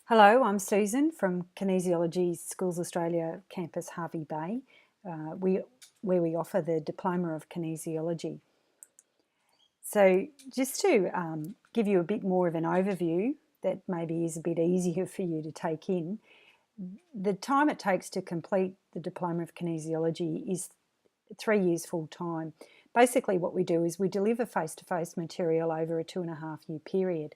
Hello, I'm Susan from Kinesiology Schools Australia campus Hervey Bay, where we offer the Diploma of Kinesiology. So just to give you a bit more of an overview that maybe is a bit easier for you to take in, the time it takes to complete the Diploma of Kinesiology is 3 years full time. Basically what we do is we deliver face-to-face material over a 2.5 year period.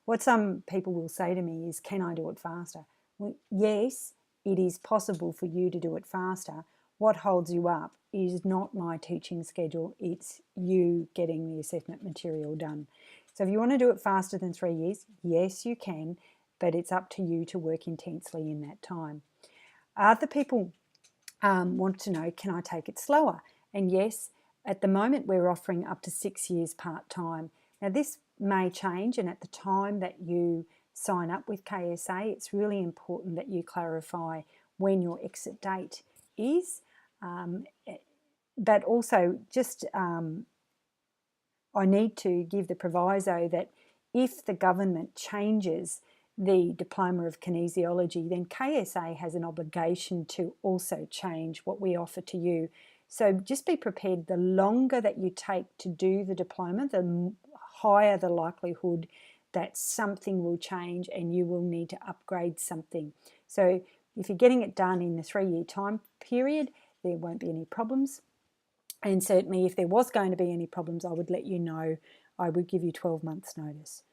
What some people will say to me is, can I do it faster? Well, yes, it is possible for you to do it faster. What holds you up is not my teaching schedule, it's you getting the assessment material done. So if you want to do it faster than 3 years, yes, you can, but it's up to you to work intensely in that time. Other people want to know, can I take it slower? And yes, at the moment we're offering up to 6 years part-time. Now this may change, and at the time that you sign up with KSA, it's really important that you clarify when your exit date is. But also just I need to give the proviso that if the government changes the Diploma of Kinesiology, then KSA has an obligation to also change what we offer to you. So just be prepared. The longer that you take to do the diploma, the higher the likelihood that something will change and you will need to upgrade something. So if you're getting it done in the 3-year time period, there won't be any problems. And certainly if there was going to be any problems, I would let you know. I would give you 12 months notice.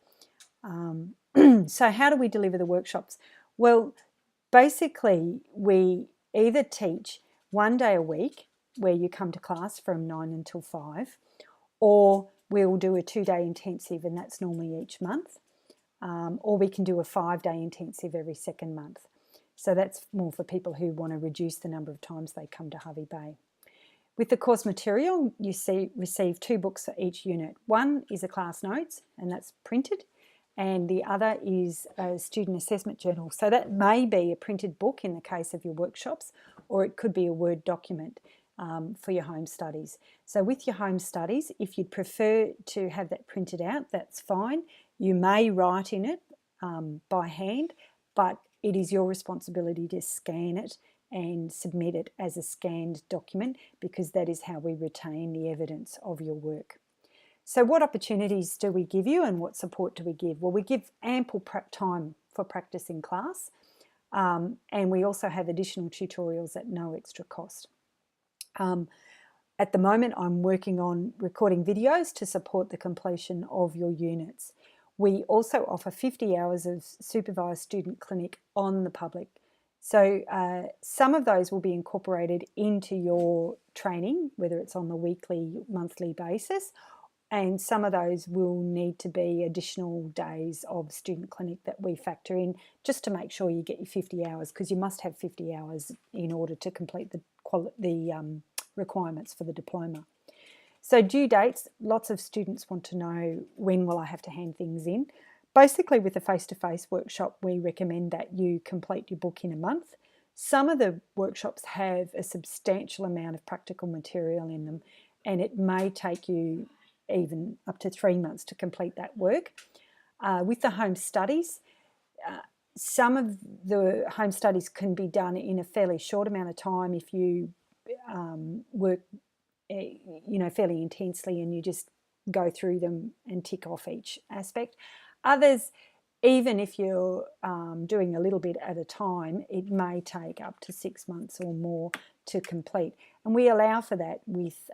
So how do we deliver the workshops? Well, basically we either teach 1 day a week where you come to class from 9 until 5, or we'll do a 2-day intensive, and that's normally each month, or we can do a 5-day intensive every second month. So that's more for people who want to reduce the number of times they come to Hervey Bay. With the course material, you receive 2 books for each unit. One is a class notes, and that's printed, and the other is a student assessment journal. So that may be a printed book in the case of your workshops, or it could be a Word document for your home studies. So with your home studies, if you'd prefer to have that printed out, that's fine. You may write in it by hand, but it is your responsibility to scan it and submit it as a scanned document, because that is how we retain the evidence of your work. So what opportunities do we give you and what support do we give? Well, we give ample time for practice in class, and we also have additional tutorials at no extra cost. At the moment, I'm working on recording videos to support the completion of your units. We also offer 50 hours of supervised student clinic on the public. So some of those will be incorporated into your training, whether it's on the weekly, monthly basis, and some of those will need to be additional days of student clinic that we factor in just to make sure you get your 50 hours, because you must have 50 hours in order to complete the requirements for the diploma. So due dates, lots of students want to know, when will I have to hand things in? Basically with a face-to-face workshop, we recommend that you complete your book in a month. Some of the workshops have a substantial amount of practical material in them, and it may take you even up to 3 months to complete that work. With the home studies, some of the home studies can be done in a fairly short amount of time if you work fairly intensely and you just go through them and tick off each aspect. Others, even if you're doing a little bit at a time, it may take up to 6 months or more to complete. And we allow for that with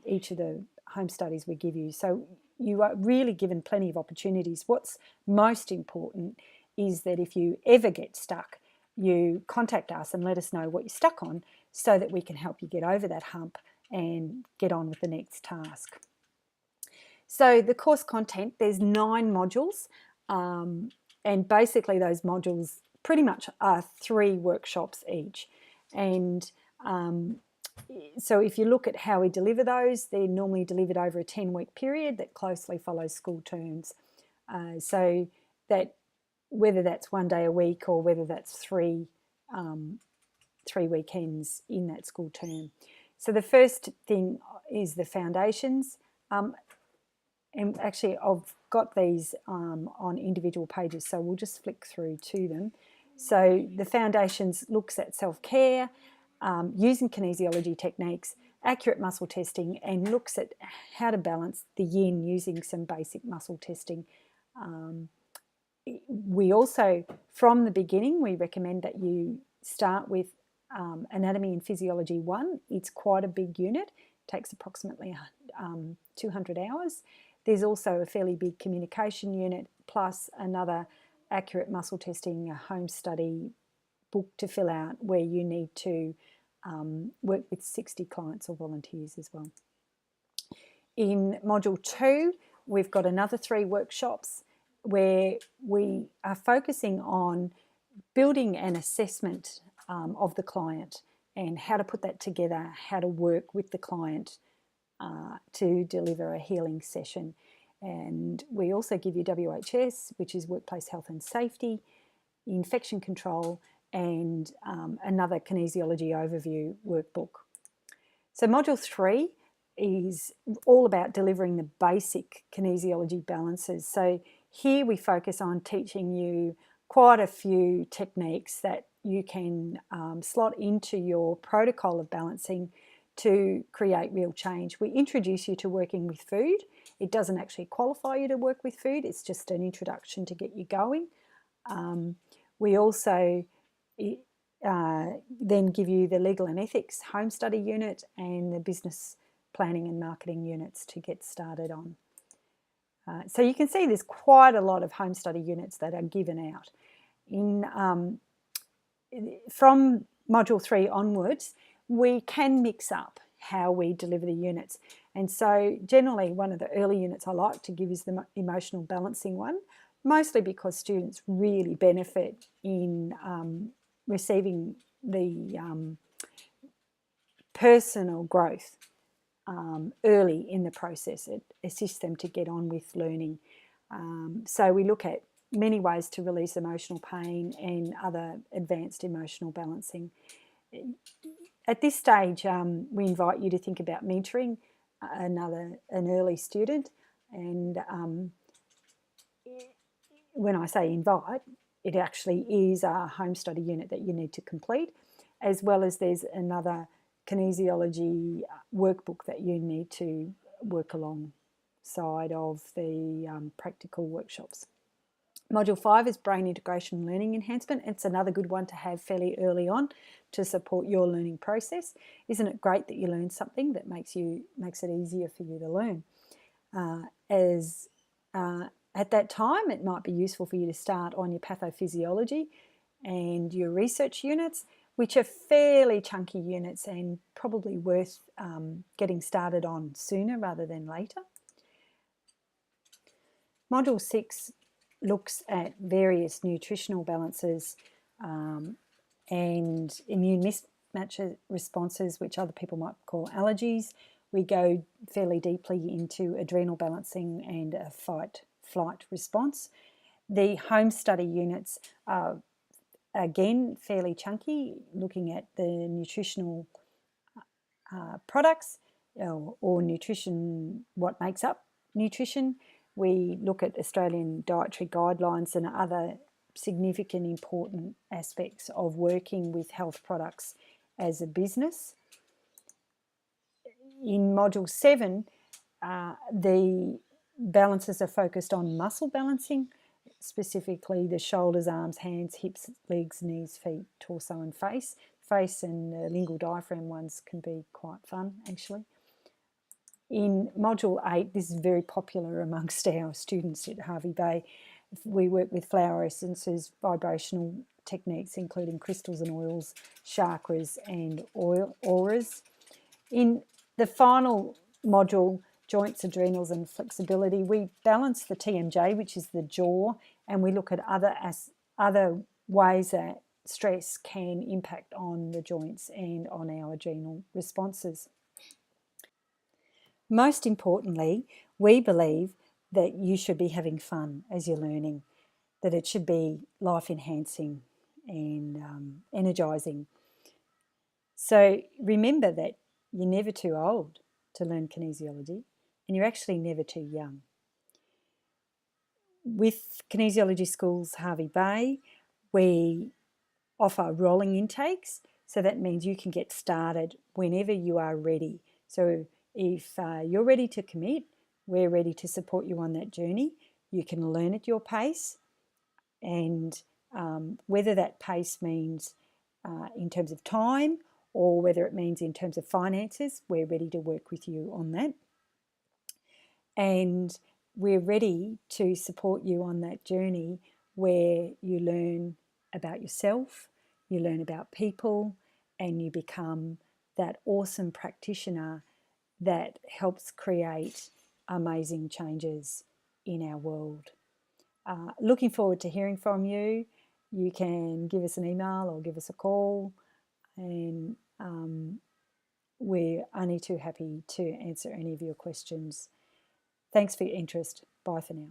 each of the home studies we give you. So you are really given plenty of opportunities. What's most important is that if you ever get stuck, you contact us and let us know what you're stuck on so that we can help you get over that hump and get on with the next task. So the course content, there's 9 modules, and basically those modules pretty much are 3 workshops each. And so if you look at how we deliver those, they're normally delivered over a 10-week period that closely follows school terms. So that whether that's 1 day a week or whether that's 3 weekends in that school term. So the first thing is the foundations. and actually I've got these on individual pages, so we'll just flick through to them. So the foundations looks at self-care, using kinesiology techniques, accurate muscle testing, and looks at how to balance the yin using some basic muscle testing. We also, from the beginning, we recommend that you start with Anatomy and Physiology 1. It's quite a big unit, it takes approximately 200 hours. There's also a fairly big communication unit, plus another accurate muscle testing, a home study book to fill out where you need to work with 60 clients or volunteers as well. In Module 2, we've got another 3 workshops where we are focusing on building an assessment of the client and how to put that together, how to work with the client to deliver a healing session. And we also give you WHS, which is Workplace Health and Safety, Infection Control, and another Kinesiology Overview workbook. So Module 3 is all about delivering the basic kinesiology balances. So here we focus on teaching you quite a few techniques that you can slot into your protocol of balancing to create real change. We introduce you to working with food. It doesn't actually qualify you to work with food, it's just an introduction to get you going. We also then give you the legal and ethics home study unit and the business planning and marketing units to get started on. So you can see there's quite a lot of home study units that are given out. From Module 3 onwards, we can mix up how we deliver the units. And so generally one of the early units I like to give is the emotional balancing one, mostly because students really benefit in receiving the personal growth early in the process. It assists them to get on with learning. So we look at many ways to release emotional pain and other advanced emotional balancing. At this stage, we invite you to think about mentoring an early student, and when I say invite, it actually is a home study unit that you need to complete, as well as there's another kinesiology workbook that you need to work alongside of the practical workshops. Module 5 is brain integration and learning enhancement. It's another good one to have fairly early on to support your learning process. Isn't it great that you learn something that makes it easier for you to learn? At that time, it might be useful for you to start on your pathophysiology and your research units, which are fairly chunky units and probably worth getting started on sooner rather than later. Module 6 looks at various nutritional balances and immune mismatch responses, which other people might call allergies. We go fairly deeply into adrenal balancing and a fight-flight response. The home study units are, again, fairly chunky, looking at the nutritional products or nutrition, what makes up nutrition. We look at Australian dietary guidelines and other significant important aspects of working with health products as a business. In Module 7, the balances are focused on muscle balancing, specifically the shoulders, arms, hands, hips, legs, knees, feet, torso and face. Face and lingual diaphragm ones can be quite fun, actually. In Module 8, this is very popular amongst our students at Hervey Bay. We work with flower essences, vibrational techniques, including crystals and oils, chakras and auras. In the final module, joints, adrenals and flexibility, we balance the TMJ, which is the jaw, and we look at other ways that stress can impact on the joints and on our adrenal responses. Most importantly, we believe that you should be having fun as you're learning, that it should be life-enhancing and energising. So remember that you're never too old to learn kinesiology, and you're actually never too young. with Kinesiology Schools Hervey Bay, we offer rolling intakes. So that means you can get started whenever you are ready. So if you're ready to commit, we're ready to support you on that journey. You can learn at your pace, and whether that pace means in terms of time or whether it means in terms of finances, we're ready to work with you on that. And we're ready to support you on that journey where you learn about yourself, you learn about people, and you become that awesome practitioner that helps create amazing changes in our world. Looking forward to hearing from you. You can give us an email or give us a call, and we're only too happy to answer any of your questions. Thanks for your interest. Bye for now.